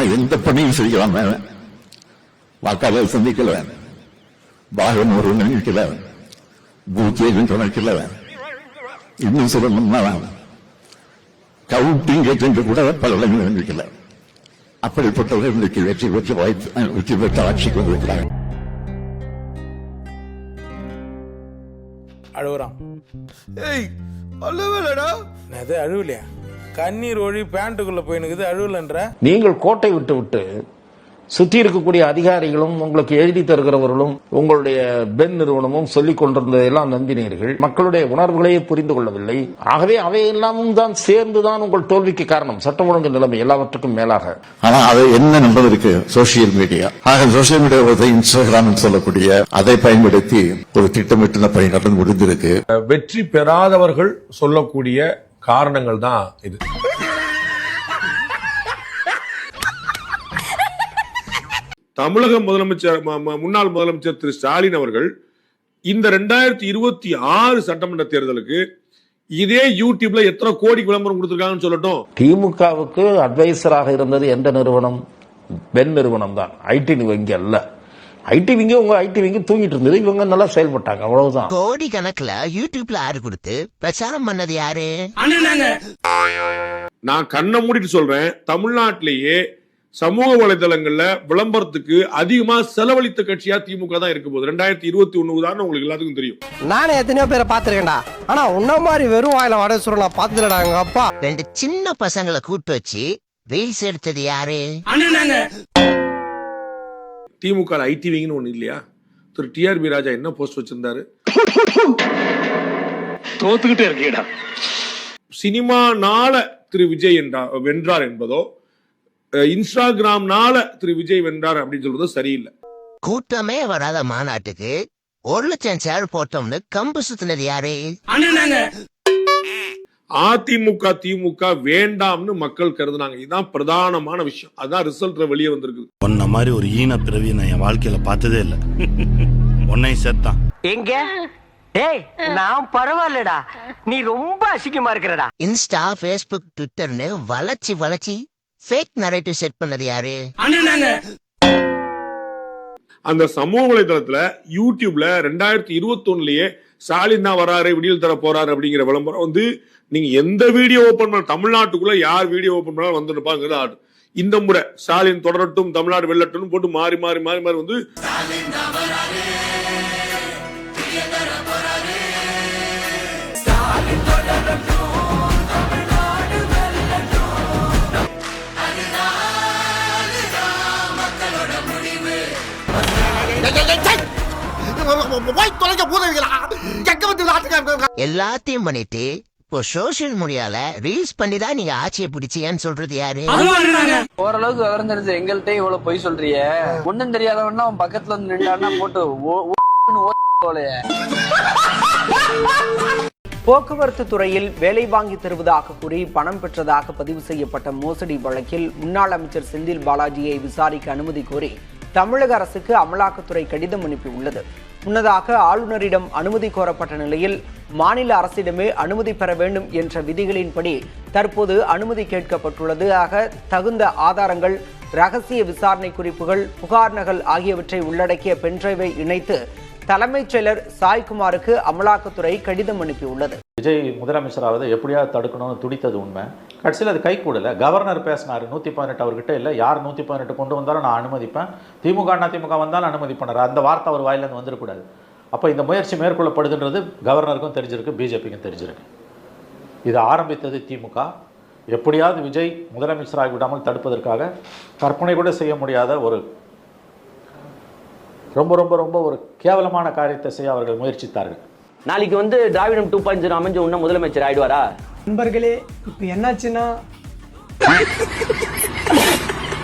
நான் எந்த பணியும் செய்யலாம், வாக்காளர் சந்திக்கல, பாகம் ஒரு நினைக்கல, பூஜை நினைக்கல, இன்னும் சொல்லணும்னா கவுண்டிங் என்று கூட பல நினைக்கல. அப்படிப்பட்டவர்கள் இன்றைக்கு வெற்றி பெற்ற ஆட்சிக்கு வந்திருக்கிறாங்க. அழுகுறான். ஏய் அழுவலடா. அது அழுவலையா? கண்ணீர் ஒழி பேண்ட்டுக்குள்ள போயினுக்குது, அழுவலன்ற. நீங்கள் கோட்டை விட்டு விட்டு சுற்றி இருக்கக்கூடிய அதிகாரிகளும் உங்களுக்கு எழுதி தருகிறவர்களும் உங்களுடைய பென் நிறுவனமும் சொல்லிக் கொண்டிருந்ததெல்லாம் நம்பினீர்கள். மக்களுடைய உணர்வுகளையே புரிந்து கொள்ளவில்லை. ஆகவே அவையெல்லாமும் தான் சேர்ந்துதான் உங்கள் தோல்விக்கு காரணம். சட்டம் ஒழுங்கு நிலைமை எல்லாவற்றுக்கும் மேலாக. ஆனா அது என்ன நம்பதற்கு சோசியல் மீடியா. ஆக சோசியல் மீடியா இன்ஸ்டாகிராம் சொல்லக்கூடிய அதை பயன்படுத்தி ஒரு திட்டமிட்டு பணி நடந்து முடிந்திருக்கு. வெற்றி பெறாதவர்கள் சொல்லக்கூடிய காரணங்கள் தான் இது. தமிழக முதலமைச்சர் முன்னாள் முதலமைச்சர் திரு ஸ்டாலின் அவர்கள் இந்த 2026 சட்டமன்ற தேர்தலுக்கு இதே யூடியூப்ல எத்தனை கோடி விளம்பரம் கொடுத்திருக்காங்கன்னு சொல்லட்டும். திமுகவுக்கு அட்வைசராக இருந்தது எந்த நிறுவனம்? பென் நிறுவனம் தான். ஐடி வங்கி அல்ல. ஐடி விங்க உங்க ஐடி விங்க தூங்கிட்டு இருந்தது. இவங்க நல்லா செயல்பட்டாங்க, அவ்வளவுதான். கோடி கணக்குல யூடியூப்ல ஆறு கொடுத்து பிரச்சாரம் பண்ணது யாரு? நான் கண்ணை மூடிட்டு சொல்றேன், தமிழ்நாட்டிலேயே சமூக வலைதளங்கள்ல விளம்பரத்துக்கு அதிகமா செலவழித்த கட்சியா திமுக தான் இருக்க போகுது. 2021 தான் உங்களுக்கு எல்லாத்துக்கும் தெரியும். நானே எத்தனையோ பேரை பாத்துருக்கேன்டா. ஆனா உன்ன மாதிரி வெறும் வாயில வடை சுருள் நான் பாத்துலடாங்க அப்பா. ரெண்டு சின்ன பசங்களை கூட்டு வச்சு ரீல்ஸ் எடுத்தது யாரு? திமுக ஐடி விங்னு ஒண்ணு இல்லையா? திரு டிஆர்பி ராஜா என்ன போஸ்ட் வச்சிருந்தாரு? தோத்துக்கிட்டே இருக்கீடா. சினிமானால திரு விஜய் வென்றார் என்பதோ, இன்ஸ்டாகிராம்னால திரு விஜய் வென்றார் அப்படின்னு சொல்றது சரியில்லை. கூட்டமே வராத மாநாட்டுக்கு 1,00,000 சேர் போட்டோம்னு கம்பு சுத்தினது யாரு? அதிமுக திமுக வேண்டாம்னு மக்கள் கருதுனாங்க. இதுதான் பிரதானமான விஷயம். அதான் ரிசல்ட்ல வெளியே வந்திருக்கு. உன்ன மாதிரி ஒரு ஈன பிறவி நான் என் வாழ்க்கையில பார்த்ததே இல்ல. உன்னை சேர்த்தான் எங்க? ஏய் நான் பரவாயில்லடா, நீ ரொம்ப அசிங்கமா இருக்கிறடா. இன்ஸ்டா, பேஸ்புக், ட்விட்டர்னு வளர்ச்சி ஃபேக் நரேட்டிவ் செட் பண்ணது யாரு? அந்த சமூக வலைதளத்துல யூடியூப்ல 2021லயே ஸ்டாலின் தான் வராரு, விடியல் தர போறாரு அப்படிங்கிற விளம்பரம் வந்து நீங்க எந்த வீடியோ ஓபன் பண்ண தமிழ்நாட்டுக்குள்ள யார் வீடியோ ஓபன் பண்ணாலும் வந்துருப்பாங்க. இந்த முறை ஸ்டாலின் தொடரட்டும், தமிழ்நாடு வெல்லட்டும் போட்டு மாறி மாறி மாறி மாறி வந்து எல்லாத்தையும் பண்ணிட்டு இப்போ சோசியல் மீடியால ரீல்ஸ் பண்ணிதான் நீங்க ஆட்சியை பிடிச்சியான்னு சொல்றது யாரு? ஓரளவுக்கு விவரம் தெரிஞ்ச எங்கள்கிட்ட இவ்வளவு பொய் சொல்றிய. ஒண்ணும் தெரியாதவன்னா அவன் பக்கத்துல வந்து நின்றான்னா போட்டு போக்குவரத்து துறையில் வேலை வாங்கி தருவதாக கூறி பணம் பெற்றதாக பதிவு செய்யப்பட்ட மோசடி வழக்கில் முன்னாள் அமைச்சர் செந்தில் பாலாஜியை விசாரிக்க அனுமதி கோரி தமிழக அரசுக்கு அமலாக்கத்துறை கடிதம் அனுப்பியுள்ளது. முன்னதாக ஆளுநரிடம் அனுமதி கோரப்பட்ட நிலையில் மாநில அரசிடமே அனுமதி பெற வேண்டும் என்ற விதிகளின்படி தற்போது அனுமதி கேட்கப்பட்டுள்ளது. ஆக தகுந்த ஆதாரங்கள், ரகசிய விசாரணை குறிப்புகள், புகார் நகல் ஆகியவற்றை உள்ளடக்கிய பென்டிரைவை இணைத்து தலைமைச் செயலர் சாய்குமாருக்கு அமலாக்கத்துறை கடிதம் அனுப்பியுள்ளது. விஜய் முதலமைச்சராவது எப்படியாவது தடுக்கணும்னு துடித்தது உண்மை. கடைசியில் அது கை கூடல. கவர்னர் பேசினார் 118 அவர்கிட்ட இல்லை, யார் 118 கொண்டு வந்தாலும் நான் அனுமதிப்பேன், திமுக வந்தாலும் அனுமதிப்பேன். அந்த வார்த்தை அவர் வாயிலிருந்து வந்துடக்கூடாது. அப்போ இந்த முயற்சி மேற்கொள்ளப்படுதுன்றது கவர்னருக்கும் தெரிஞ்சிருக்கு, பிஜேபிக்கும் தெரிஞ்சிருக்கு. இது ஆரம்பித்தது திமுக. எப்படியாவது விஜய் முதலமைச்சராகி விடாமல் தடுப்பதற்காக கற்பனை கூட செய்ய முடியாத ஒரு ரொம்ப ரொம்ப ரொம்ப ஒரு கேவலமான காரியத்தை செய்ய அவர்கள் முயற்சித்தார்கள். நாளைக்கு வந்து திராவிடம் 2.0 அமைஞ்ச உன்ன முதலமைச்சர் ஆயிடுவாரா? நண்பர்களே, இப்போ என்னாச்சுன்னா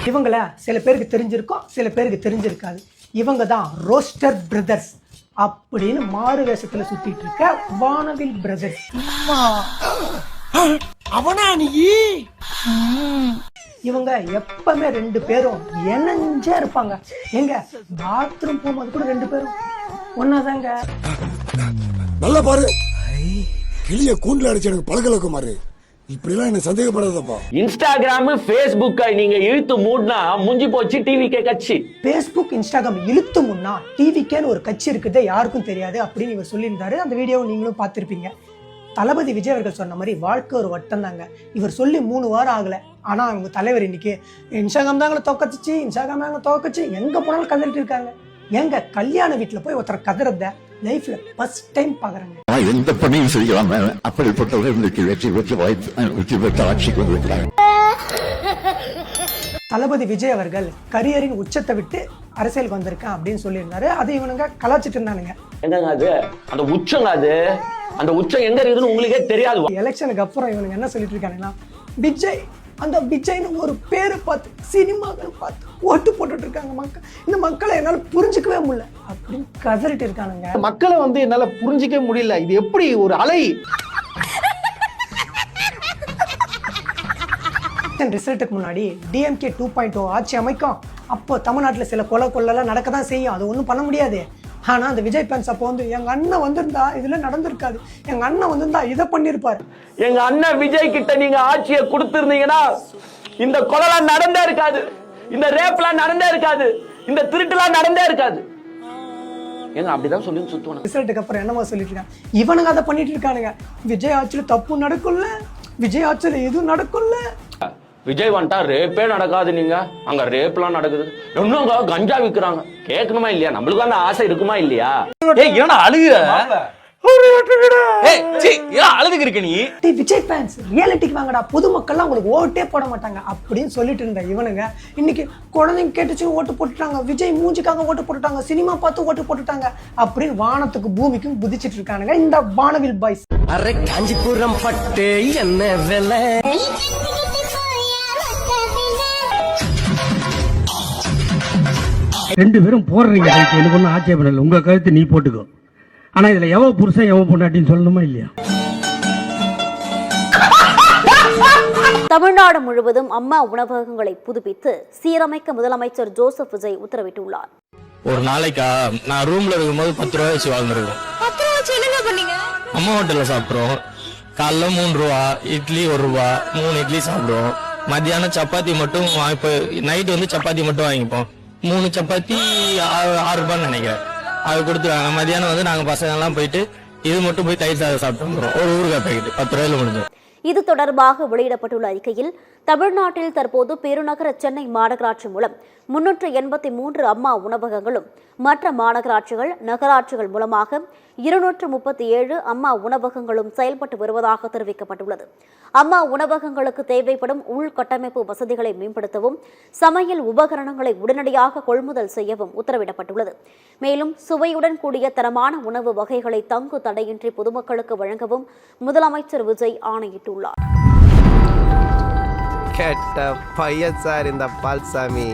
இவங்கள சில பேருக்கு தெரிஞ்சிருக்கும், சில பேருக்கு தெரிஞ்சிருக்காது. இவங்க தான் ரோஸ்டர் பிரதர்ஸ் அப்படின்னு மாறு வேஷத்துல சுத்திட்டு இருக்க வானவில் பிரதர்ஸ். அவனா நீ? இவங்க எப்பவுமே 2 பேரும் இணைஞ்சே இருப்பாங்க. எங்க பாத்ரூம் போகும்போது கூட 2 பேரும் ஒன்னாதாங்க. நல்லா பாரு, கிளிய கூண்டுல அடிச்சு எனக்கு பழகலக்கு மாறு. இப்படிலாம் என்ன சந்தேகப்படாதப்பா. இன்ஸ்டாகிராம் Facebook நீங்க இழுத்து மூடினா முடிஞ்சு போச்சு டிவிகே கட்சி. Facebook இன்ஸ்டாகிராம் இழுத்து முன்னா டிவிக்கேன்னு ஒரு கட்சி இருக்குது யாருக்கும் தெரியாது அப்படின்னு இவர் சொல்லியிருந்தாரு. அந்த வீடியோவை நீங்களும் பார்த்துருப்பீங்க. தளபதி விஜய் அவர்கள் சொன்ன மாதிரி வாழ்க்கை ஒரு வட்டம் தாங்க. இவர் சொல்லி 3 வாரம் ஆகலை. ஆனால் அவங்க தலைவர் இன்னைக்கு இன்ஸ்டாகிராம் தாங்களை தோக்கச்சிச்சு, இன்ஸ்டாகிராம் தாங்களை தோக்கச்சு, எங்கே போனாலும் கதறிட்டு இருக்காங்க. எங்க கல்யாண வீட்டில் போய் ஒருத்தர் கதறத லைஃப்ல ஃபர்ஸ்ட் டைம் பாக்குறாங்க. எந்த பணியும் செய்யலாம். அப்படிப்பட்டவர்கள் இன்றைக்கு வெற்றி பெற்ற ஆட்சிக்கு வந்திருக்கிறாங்க. தளபதி விஜய் அவர்கள் கரியரின் உச்சத்தை விட்டு அரசியலுக்கு வந்திருக்கேன் அப்படின்னு சொல்லியிருந்தாரு. அது இவனுங்க கலாச்சிட்டு இருந்தானுங்க. என்னங்க அது அந்த உச்சங்க, அது அந்த உச்சம் எங்க இருக்குதுன்னு உங்களுக்கே தெரியாது. எலெக்ஷனுக்கு அப்புறம் இவனுங்க என்ன சொல்லிட்டு இருக்காங்கன்னா, விஜய் அந்த விஜய்னு ஒரு பேரை பார்த்து சினிமாக்கள் பார்த்து ஓட்டு போட்டுட்டு இருக்காங்க மக்கள். இந்த மக்களை என்னால புரிஞ்சுக்கவே முடியல அப்படின்னு கதறிட்டு இருக்கானுங்க. மக்களை என்னால புரிஞ்சிக்க முடியல. இது எப்படி ஒரு அலை? ரிசல்ட்டுக்கு முன்னாடி டிஎம்கே 2.0 ஆட்சி அமைக்கும். அப்போ தமிழ்நாட்டில் சில கொள்ளலாம் நடக்க தான் செய்யும். அது ஒன்றும் பண்ண முடியாது. ஆனால் அந்த விஜய் ஃபேன்ஸ் அப்போ வந்து எங்கள் அண்ணன் வந்திருந்தா இதில் நடந்திருக்காது, எங்கள் அண்ணன் வந்திருந்தா இதை பண்ணியிருப்பார். எங்க அண்ணன் விஜய் கிட்ட நீங்க ஆட்சியை கொடுத்திருந்தீங்கன்னா இந்த கொலைலாம் நடந்தே இருக்காது, இந்த ரேப்லாம் நடந்தே இருக்காது, இந்த திருட்டுலாம் நடந்தே இருக்காது. ஏங்க அப்படிதான் சொல்லி சுத்துவாங்க. ரிசல்ட்டுக்கு அப்புறம் என்னமா சொல்லிட்டு இருக்காங்க, இவனுங்க அதை பண்ணிட்டு இருக்கானுங்க. விஜய் ஆட்சியில் தப்பு நடக்கும்ல, விஜய் ஆட்சியில் எதுவும் நடக்கும்ல. விஜய் வந்துட்டா ரேப்பே நடக்காது. நீங்க அங்க ரேப்லாம் நடக்குது, இன்னும் கஞ்சா விற்கிறாங்க. கேட்கணுமா இல்லையா? நம்மளுக்கு அந்த ஆசை இருக்குமா இல்லையா? அழுதுக்கு இருக்க நீ விஜய் ஃபேன்ஸ் ரியாலிட்டிக்கு வாங்கடா, பொதுமக்கள்லாம் உங்களுக்கு ஓட்டே போட மாட்டாங்க அப்படின்னு சொல்லிட்டு இருந்த இவனுங்க இன்னைக்கு குழந்தைங்க கேட்டுச்சு ஓட்டு போட்டுட்டாங்க, விஜய் மூஞ்சிக்காக ஓட்டு போட்டுட்டாங்க, சினிமா பார்த்து ஓட்டு போட்டுட்டாங்க அப்படின்னு வானத்துக்கு பூமிக்கும் குதிச்சிட்டு இருக்கானுங்க இந்த வானவில் பாய்ஸ். அரே காஞ்சிபுரம் பட்டு என்ன வேலை? ரெண்டு பேரும் போடுறீங்க, எனக்கு ஒன்றும் ஆட்சேபம் இல்லை. உங்க கருத்து நீ போட்டுக்கோ. ஆனா இதுல எவ புருஷன் எவ பொண்டாட்டின்னு சொல்லணுமா இல்லையா? தமிழ்நாடு முழுவதும் அம்மா உணவகங்களை புதுப்பித்து சீரமைக்க முதலமைச்சர் ஜோசப் விஜய் உத்தரவிட்டுள்ளார். ஒரு நாளைக்கா நான் ரூம்ல இருக்கும்போது 10 ரூபாய் வச்சு வாங்குறோம். அம்மா ஹோட்டல்ல சாப்பிடுறோம். காலைல 3 ரூபா, இட்லி 1 ரூபா, 3 இட்லி சாப்பிடுவோம். மத்தியானம் சப்பாத்தி மட்டும் இப்போ நைட் வந்து சப்பாத்தி மட்டும் வாங்கிப்போம். 3 சப்பாத்தி 6 ரூபான்னு நினைக்கிறேன். அது கொடுத்துருவாங்க. மதியானம் வந்து நாங்க பசங்க எல்லாம் போயிட்டு இது மட்டும் போய் தயிர் சாதம் சாப்பிட்டு வந்துடும். ஒரு ஊறுகாய் பாக்கெட் 10 ரூபாயில முடிஞ்சோம். இது தொடர்பாக வெளியிடப்பட்டுள்ள அறிக்கையில் தமிழ்நாட்டில் தற்போது பெருநகர சென்னை மாநகராட்சி மூலம் 383 அம்மா உணவகங்களும் மற்ற மாநகராட்சிகள் நகராட்சிகள் மூலமாக 237 அம்மா உணவகங்களும் செயல்பட்டு வருவதாக தெரிவிக்கப்பட்டுள்ளது. அம்மா உணவகங்களுக்கு தேவைப்படும் உள்கட்டமைப்பு வசதிகளை மேம்படுத்தவும் சமையல் உபகரணங்களை உடனடியாக கொள்முதல் செய்யவும் உத்தரவிடப்பட்டுள்ளது. மேலும் சுவையுடன் கூடிய தரமான உணவு வகைகளை தங்கு தடையின்றி பொதுமக்களுக்கு வழங்கவும் முதலமைச்சர் விஜய் ஆணையிட்டுள்ளார். கேட்ட பையன் சார் இந்த பால்சாமி.